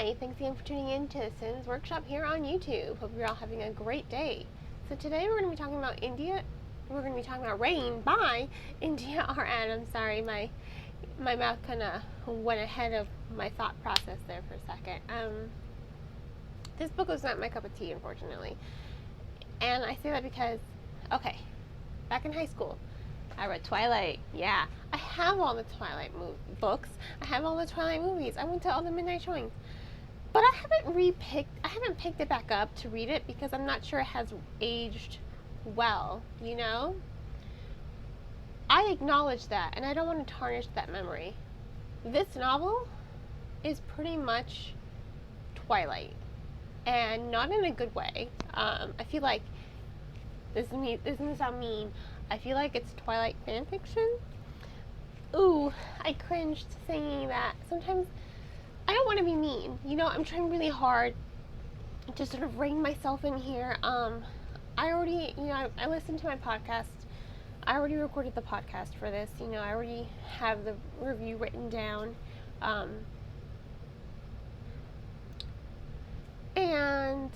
Hi, thanks again for tuning in to Sin's Workshop here on YouTube. Hope you're all having a great day. So today we're going to be talking about We're going to be talking about Rain by India R. Adams. Sorry, my mouth kind of went ahead of my thought process there for a second. This book was not my cup of tea, unfortunately. And I say that because, okay, back in high school, I read Twilight. Yeah, I have all the Twilight books. I have all the Twilight movies. I went to all the midnight showings. But I haven't picked it back up to read it because I'm not sure it has aged well, you know? I acknowledge that, and I don't want to tarnish that memory. This novel is pretty much Twilight, and not in a good way. I feel like, this doesn't sound mean, I feel like it's Twilight fanfiction. Ooh, I cringed saying that. Sometimes I don't want to be mean, you know. I'm trying really hard to sort of rein myself in here. I already, I listened to my podcast. I already recorded the podcast for this. I already have the review written down. And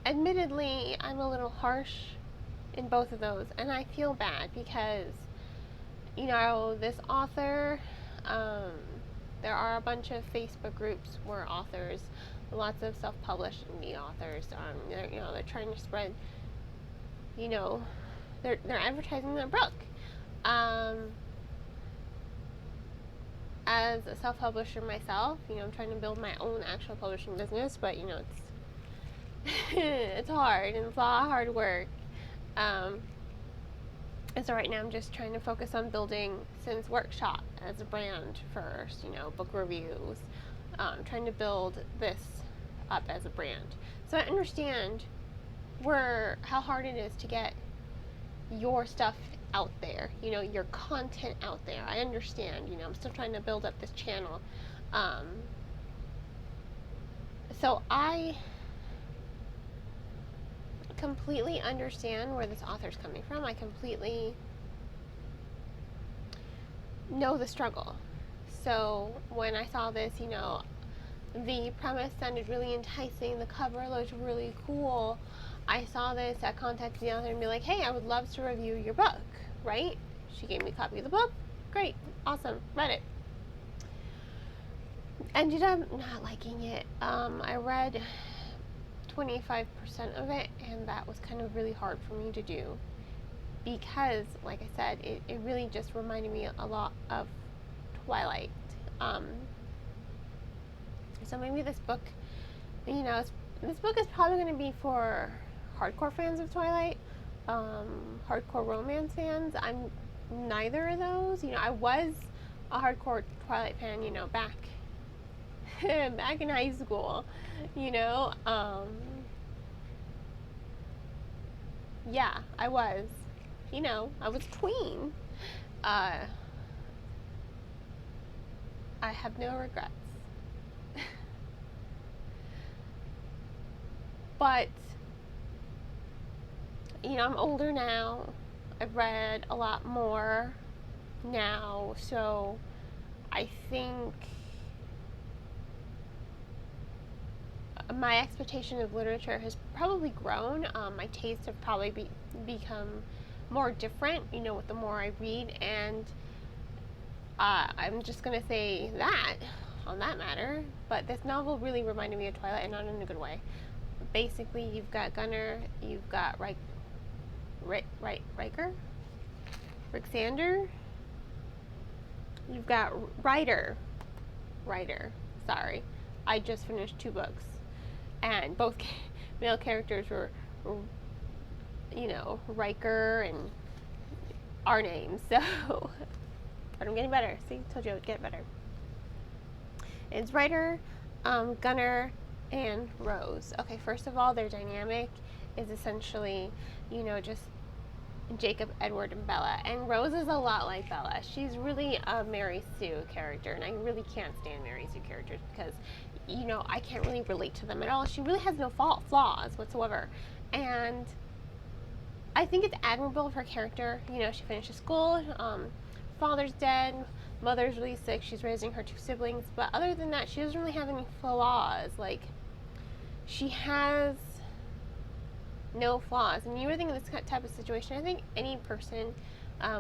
admittedly, I'm a little harsh in both of those, and I feel bad because, this author, there are a bunch of Facebook groups where authors, lots of self-published indie authors, they're trying to spread, they're advertising their book. As a self-publisher myself, I'm trying to build my own actual publishing business, but it's it's hard, and it's a lot of hard work. And so right now I'm just trying to focus on building Sin's Workshop as a brand first, book reviews, trying to build this up as a brand. So I understand how hard it is to get your stuff out there, your content out there. I understand, I'm still trying to build up this channel. So I completely understand where this author's coming from. I completely know the struggle. So when I saw this, the premise sounded really enticing, the cover looked really cool. I saw this, I contacted the author and be like, hey, I would love to review your book, right? She gave me a copy of the book. Great, awesome, read it. Ended up not liking it. I read 25% of it, and that was kind of really hard for me to do because, like I said, it really just reminded me a lot of Twilight. So maybe this book, this book is probably going to be for hardcore fans of Twilight, hardcore romance fans. I'm neither of those. I was a hardcore Twilight fan, back in high school, yeah, I was, I was tween. I have no regrets. But, I'm older now. I've read a lot more now, so I think my expectation of literature has probably grown. My tastes have probably become more different, with the more I read, and I'm just going to say that on that matter. But this novel really reminded me of Twilight, and not in a good way. Basically, you've got Gunnar, you've got Rixander, you've got Ryder, sorry. I just finished 2 books, and both male characters were, Riker and our names, so, but I'm getting better. See, told you I would get better. It's Ryder, Gunnar, and Rose. Okay, first of all, their dynamic is essentially, just Jacob, Edward, and Bella. And Rose is a lot like Bella. She's really a Mary Sue character, and I really can't stand Mary Sue characters because, I can't really relate to them at all. She really has no flaws whatsoever. And I think it's admirable of her character. She finishes school, father's dead, mother's really sick. She's raising her 2 siblings, but other than that, she doesn't really have any flaws. Like, she has no flaws. And you were thinking this type of situation, I think any person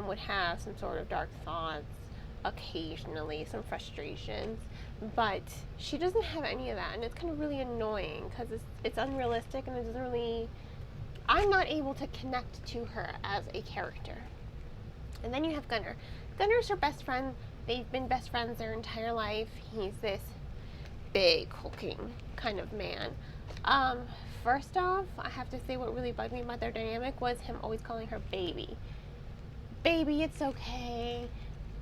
would have some sort of dark thoughts, occasionally some frustrations, but she doesn't have any of that, and it's kind of really annoying because it's unrealistic, and it doesn't really, I'm not able to connect to her as a character. And then you have Gunnar. Gunnar's her best friend. They've been best friends their entire life. He's this big, hulking kind of man. First off, I have to say what really bugged me about their dynamic was him always calling her baby. Baby, it's okay.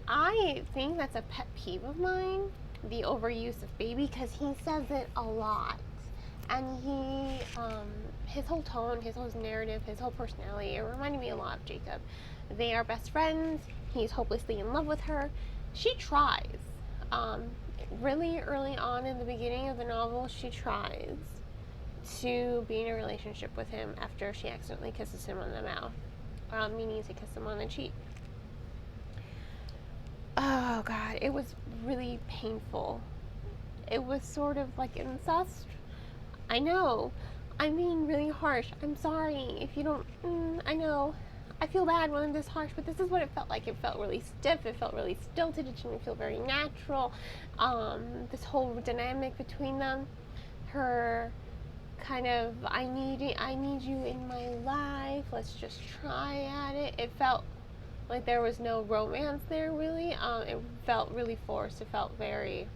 I think that's a pet peeve of mine, the overuse of baby, because he says it a lot. And his whole tone, his whole narrative, his whole personality, it reminded me a lot of Jacob. They are best friends. He's hopelessly in love with her. She tries. Really early on in the beginning of the novel, she tries to be in a relationship with him after she accidentally kisses him on the mouth, meaning to kiss him on the cheek. Oh God, it was really painful. It was sort of like incest. I know. I'm being really harsh. I'm sorry if you don't. I know. I feel bad when I'm this harsh, but this is what it felt like. It felt really stiff. It felt really stilted. It didn't feel very natural. This whole dynamic between them, her kind of I need you in my life. Let's just try at it. It felt like there was no romance there, really. It felt really forced. It felt very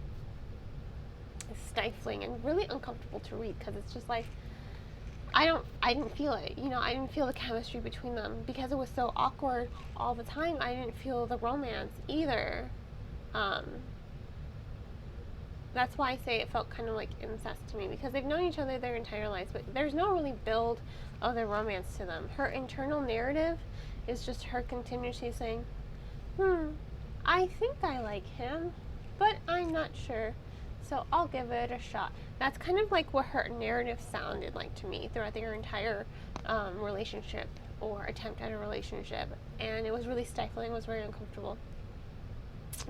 stifling and really uncomfortable to read, because it's just like I didn't feel it. I didn't feel the chemistry between them because it was so awkward all the time. I didn't feel the romance either. That's why I say it felt kind of like incest to me, because they've known each other their entire lives, but there's no really build of their romance to them. Her internal narrative is just her continuously saying, I think I like him, but I'm not sure, so I'll give it a shot. That's kind of like what her narrative sounded like to me throughout their entire relationship or attempt at a relationship, and it was really stifling. It was very uncomfortable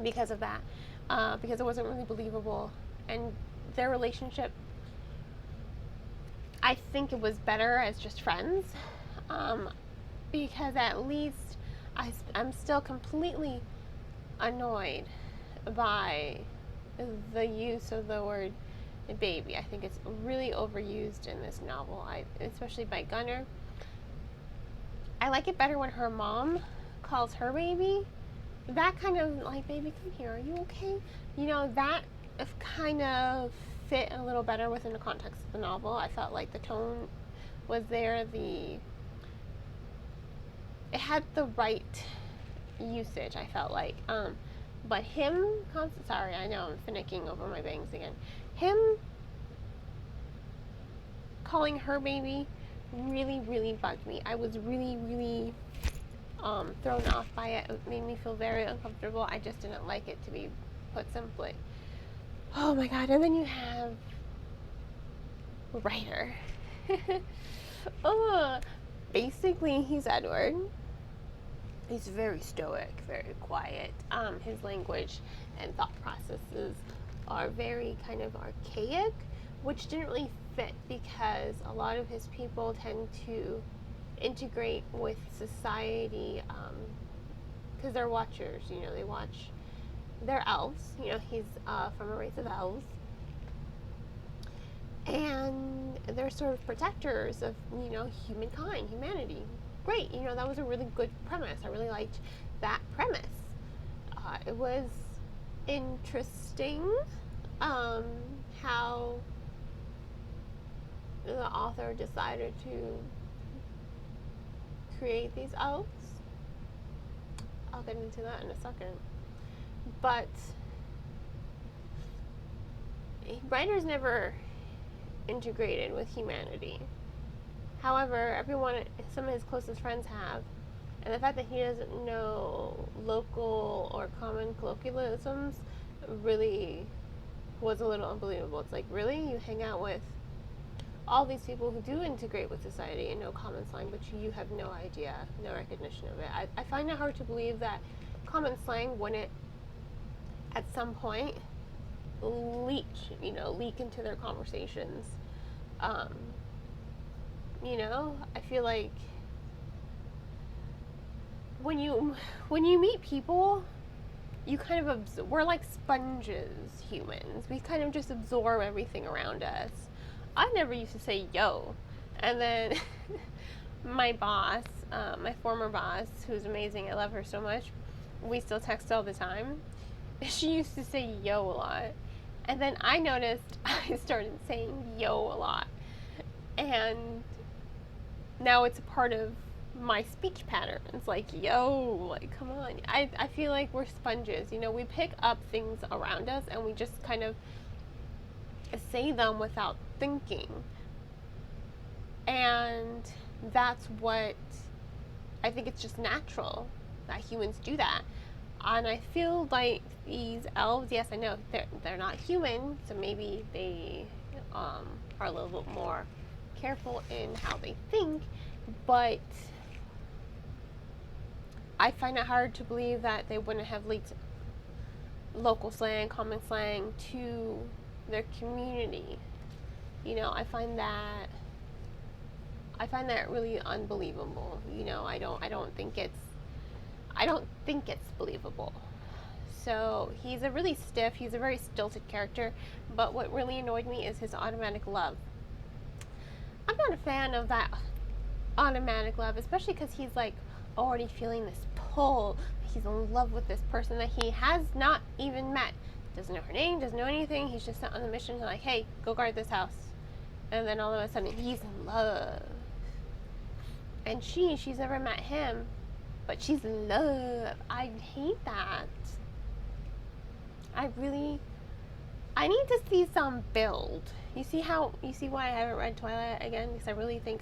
because of that, because it wasn't really believable. And their relationship, I think it was better as just friends, because at least I'm still completely annoyed by the use of the word baby. I think it's really overused in this novel, especially by Gunnar. I like it better when her mom calls her baby. That kind of like, baby, come here, are you okay? That kind of fit a little better within the context of the novel. I felt like the tone was there, it had the right usage, I felt like. But him, sorry, I know I'm finicking over my bangs again. Him calling her baby really, really bugged me. I was really, really thrown off by it. It made me feel very uncomfortable. I just didn't like it, to be put simply. Oh my God, and then you have Ryder. Basically, he's Edward. He's very stoic, very quiet. His language and thought processes are very kind of archaic, which didn't really fit because a lot of his people tend to integrate with society, because they're watchers. They watch. They're elves. He's from a race of elves, and they're sort of protectors of humankind, humanity. Great, that was a really good premise. I really liked that premise. It was interesting how the author decided to create these elves. I'll get into that in a second. But Ryder's never integrated with humanity. However, some of his closest friends have, and the fact that he doesn't know local or common colloquialisms really was a little unbelievable. It's like, really? You hang out with all these people who do integrate with society and know common slang, but you have no idea, no recognition of it. I find it hard to believe that common slang wouldn't at some point leak into their conversations. Um, I feel like when you meet people, you kind of we're like sponges, humans. We kind of just absorb everything around us. I never used to say yo, and then my boss, my former boss, who's amazing, I love her so much, we still text all the time. She used to say yo a lot, and then I noticed I started saying yo a lot, and now it's a part of my speech patterns, like yo, like come on. I feel like we're sponges, we pick up things around us and we just kind of say them without thinking, and that's what I think. It's just natural that humans do that. And I feel like these elves, yes, I know they're not human, so maybe they are a little bit more careful in how they think, but I find it hard to believe that they wouldn't have leaked local slang, common slang to their community. I find that really unbelievable. I don't think it's believable. So he's a really stiff, he's a very stilted character, but what really annoyed me is his automatic love. I'm not a fan of that automatic love, especially because he's like already feeling this pull. He's in love with this person that he has not even met. Doesn't know her name, doesn't know anything. He's just on the mission to like, hey, go guard this house. And then all of a sudden he's in love. And she's never met him, but she's in love. I hate that. I need to see some build. You see why I haven't read Twilight again? Because I really think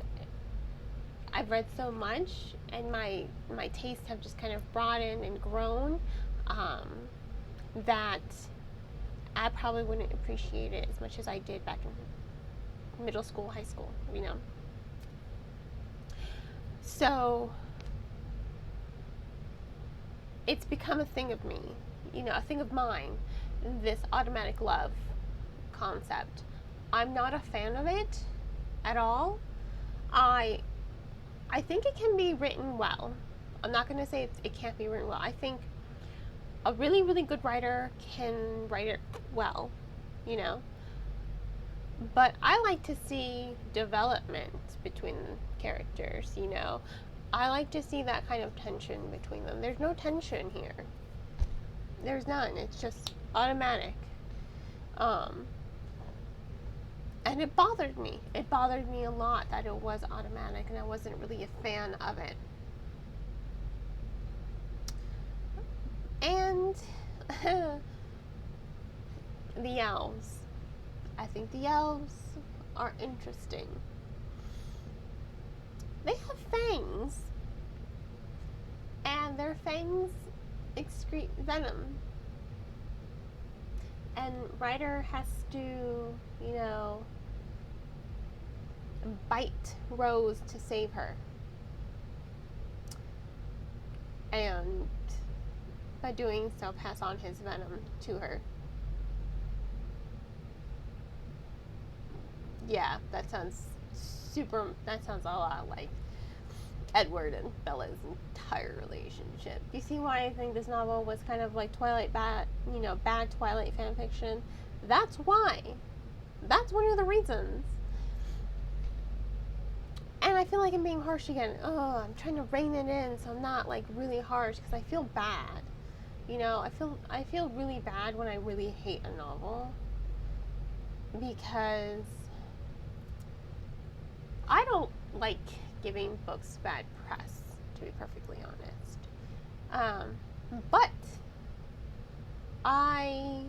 I've read so much, and my tastes have just kind of broadened and grown, that I probably wouldn't appreciate it as much as I did back in middle school, high school, So it's become a thing of me, a thing of mine, this automatic love concept. I'm not a fan of it at all. I think it can be written well. I'm not going to say it can't be written well. I think a really, really good writer can write it well, But I like to see development between characters, I like to see that kind of tension between them. There's no tension here. There's none. It's just automatic. And it bothered me. It bothered me a lot that it was automatic, and I wasn't really a fan of it. And the elves. I think the elves are interesting. They have fangs, and their fangs excrete venom. And Ryder has to, bite Rose to save her. And by doing so, pass on his venom to her. Yeah, that sounds a lot like Edward and Bella's entire relationship. You see why I think this novel was kind of like bad Twilight fanfiction? That's why. That's one of the reasons. And I feel like I'm being harsh again. I'm trying to rein it in so I'm not like really harsh, because I feel bad. I feel really bad when I really hate a novel, because I don't like giving books bad press, to be perfectly honest. But I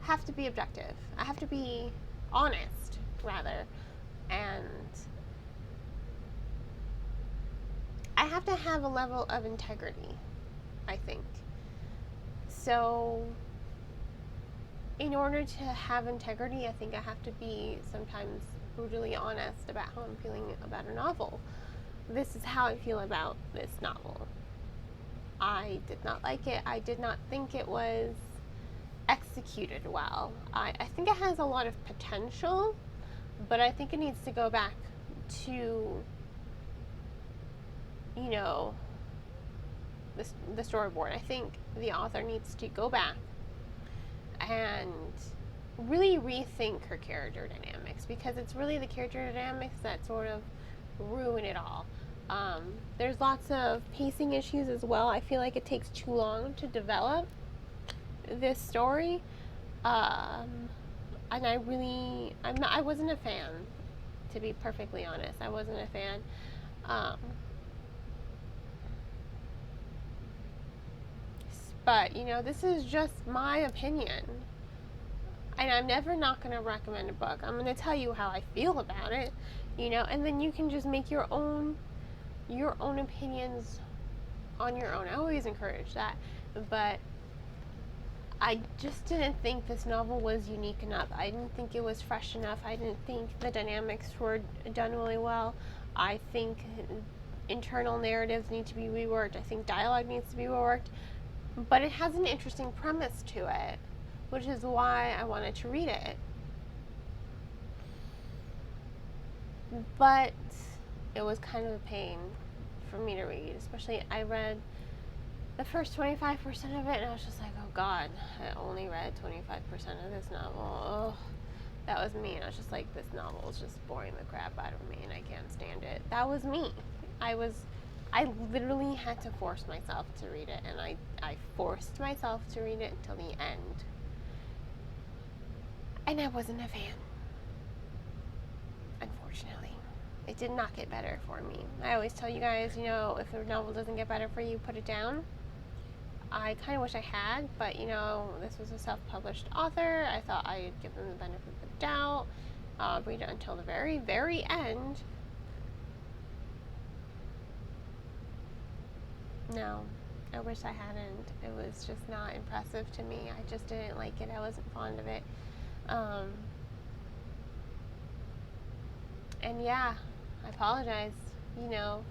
have to be objective. I have to be honest, rather. And I have to have a level of integrity, I think. So, in order to have integrity, I think I have to be sometimes brutally honest about how I'm feeling about a novel. This is how I feel about this novel. I did not like it. I did not think it was executed well. I think it has a lot of potential, but I think it needs to go back to, you know, the storyboard. I think the author needs to go back and really rethink her character dynamics, because it's really the character dynamics that sort of ruin it all. There's lots of pacing issues as well. I feel like it takes too long to develop this story, and I wasn't a fan, to be perfectly honest. I wasn't a fan. But, you know, this is just my opinion. And I'm never not going to recommend a book. I'm going to tell you how I feel about it, you know, and then you can just make your own opinions on your own. I always encourage that. But I just didn't think this novel was unique enough. I didn't think it was fresh enough. I didn't think the dynamics were done really well. I think internal narratives need to be reworked. I think dialogue needs to be reworked. But it has an interesting premise to it, which is why I wanted to read it. But it was kind of a pain for me to read, especially I read the first 25% of it, and I was just like, oh God, I only read 25% of this novel. Oh, that was me, and I was just like, this novel is just boring the crap out of me, and I can't stand it. That was me. I literally had to force myself to read it, and I forced myself to read it until the end. And I wasn't a fan, unfortunately. It did not get better for me. I always tell you guys, you know, if a novel doesn't get better for you, put it down. I kind of wish I had, but, you know, this was a self-published author. I thought I'd give them the benefit of the doubt, read it until the very, very end. No, I wish I hadn't. It was just not impressive to me. I just didn't like it. I wasn't fond of it. And yeah, I apologize, you know,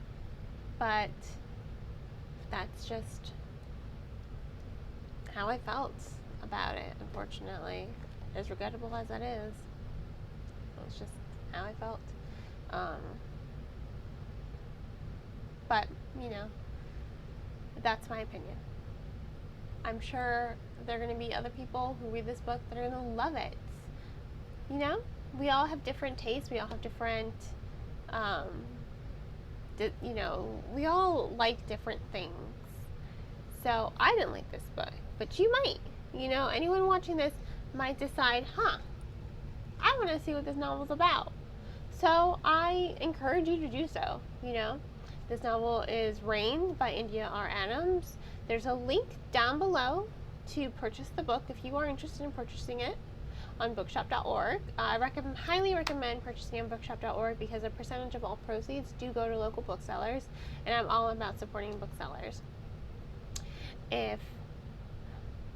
but that's just how I felt about it, unfortunately. As regrettable as that is, it's just how I felt. But, you know, that's my opinion. I'm sure there are going to be other people who read this book that are going to love it. You know, we all have different tastes. We all have different, you know, we all like different things. So I didn't like this book, but you might. You know, anyone watching this might decide, I want to see what this novel's about. So I encourage you to do so, you know. This novel is Rain by India R. Adams. There's a link down below to purchase the book if you are interested in purchasing it on bookshop.org. I highly recommend purchasing on bookshop.org because a percentage of all proceeds do go to local booksellers, and I'm all about supporting booksellers. If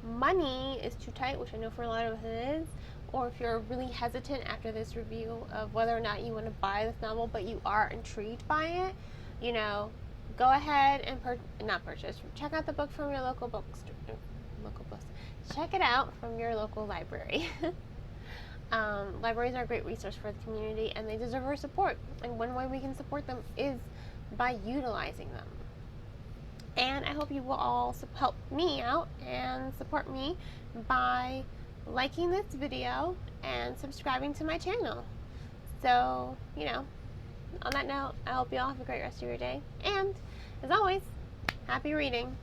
money is too tight, which I know for a lot of us it is, or if you're really hesitant after this review of whether or not you want to buy this novel but you are intrigued by it, you know, go ahead and check out the book from your local bookstore. Check it out from your local library. Libraries are a great resource for the community, and they deserve our support. And one way we can support them is by utilizing them. And I hope you will all help me out and support me by liking this video and subscribing to my channel. So, you know, on that note, I hope you all have a great rest of your day. And, as always, happy reading.